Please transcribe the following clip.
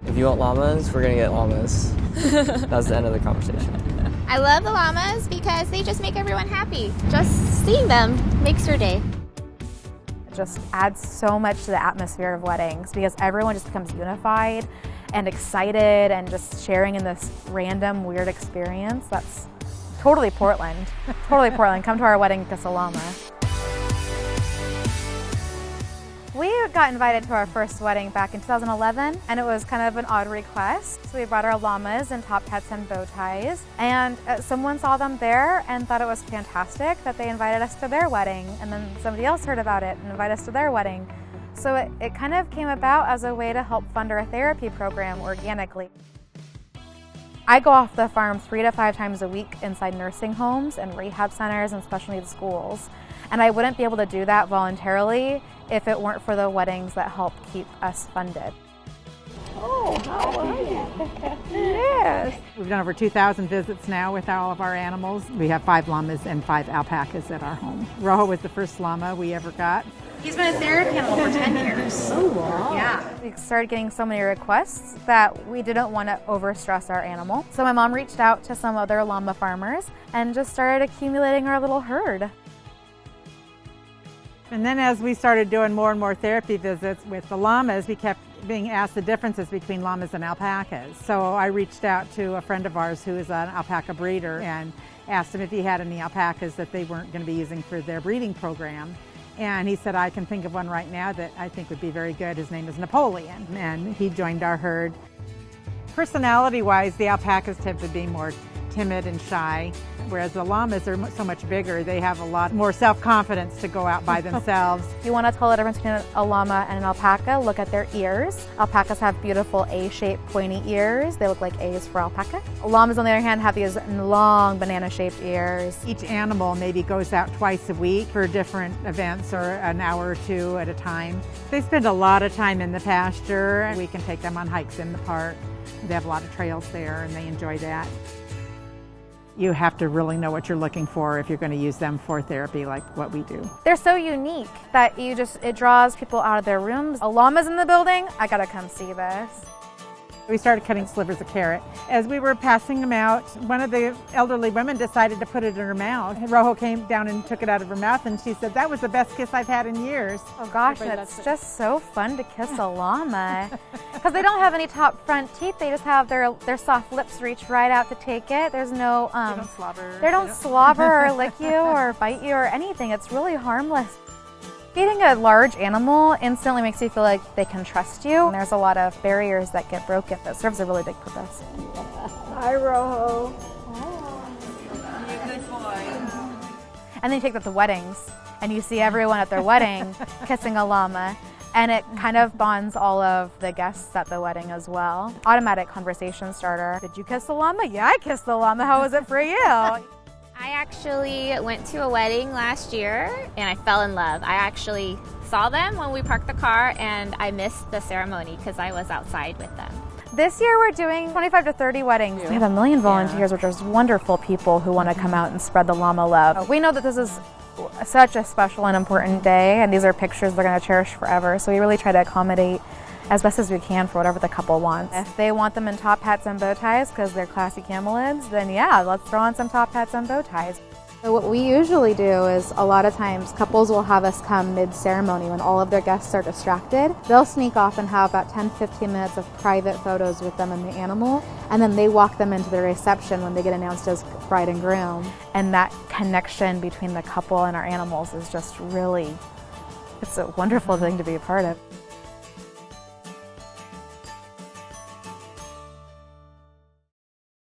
If you want llamas, we're gonna get llamas. That was the end of the conversation. I love the llamas because they just make everyone happy. Just seeing them makes your day. It just adds so much to the atmosphere of weddings because everyone just becomes unified and excited and just sharing in this random weird experience. That's totally Portland. Totally Portland. Come to our wedding, kiss a llama. We got invited to our first wedding back in 2011, and it was kind of an odd request. So we brought our llamas in top hats and bow ties, and someone saw them there and thought it was fantastic that they invited us to their wedding, and then somebody else heard about it and invited us to their wedding. So it kind of came about as a way to help fund our therapy program organically. I go off the farm 3 to 5 times a week inside nursing homes and rehab centers and special needs schools. And I wouldn't be able to do that voluntarily if it weren't for the weddings that help keep us funded. Oh, how are you? Yes. We've done over 2,000 visits now with all of our animals. We have 5 llamas and 5 alpacas at our home. Rojo was the first llama we ever got. He's been a therapy animal for 10 years. Oh, wow. Yeah. We started getting so many requests that we didn't want to overstress our animal. So my mom reached out to some other llama farmers and just started accumulating our little herd. And then as we started doing more and more therapy visits with the llamas, we kept being asked the differences between llamas and alpacas. So I reached out to a friend of ours who is an alpaca breeder and asked him if he had any alpacas that they weren't going to be using for their breeding program. And he said, I can think of one right now that I think would be very good. His name is Napoleon, and he joined our herd. Personality-wise, the alpacas tend to be more timid and shy, whereas the llamas are so much bigger. They have a lot more self-confidence to go out by themselves. If you want to tell the difference between a llama and an alpaca, look at their ears. Alpacas have beautiful A-shaped pointy ears. They look like A's for alpaca. Llamas, on the other hand, have these long banana-shaped ears. Each animal maybe goes out twice a week for different events or an hour or 2 at a time. They spend a lot of time in the pasture. We can take them on hikes in the park. They have a lot of trails there and they enjoy that. You have to really know what you're looking for if you're going to use them for therapy like what we do. They're so unique that it draws people out of their rooms. A llama's in the building, I gotta come see this. We started cutting slivers of carrot. As we were passing them out, one of the elderly women decided to put it in her mouth. Rojo came down and took it out of her mouth and she said, that was the best kiss I've had in years. Oh gosh, and it's just so fun to kiss a llama. Because they don't have any top front teeth, they just have their soft lips reach right out to take it. There's no, they don't slobber. They don't slobber or lick you or bite you or anything. It's really harmless. Feeding a large animal instantly makes you feel like they can trust you. And there's a lot of barriers that get broken that serves a really big purpose. Hi, Rojo. You're a good boy. And then you take that to weddings, and you see everyone at their wedding kissing a llama, and it kind of bonds all of the guests at the wedding as well. Automatic conversation starter. Did you kiss the llama? Yeah, I kissed the llama. How was it for you? I actually went to a wedding last year and I fell in love. I actually saw them when we parked the car and I missed the ceremony because I was outside with them. This year we're doing 25 to 30 weddings. We have 1 million volunteers, which is wonderful people who want to come out and spread the llama love. We know that this is such a special and important day, and these are pictures they're going to cherish forever, so we really try to accommodate as best as we can for whatever the couple wants. If they want them in top hats and bow ties because they're classy camelids, then yeah, let's throw on some top hats and bow ties. So what we usually do is a lot of times couples will have us come mid-ceremony when all of their guests are distracted. They'll sneak off and have about 10-15 minutes of private photos with them and the animal, and then they walk them into the reception when they get announced as bride and groom. And that connection between the couple and our animals is just really, it's a wonderful thing to be a part of.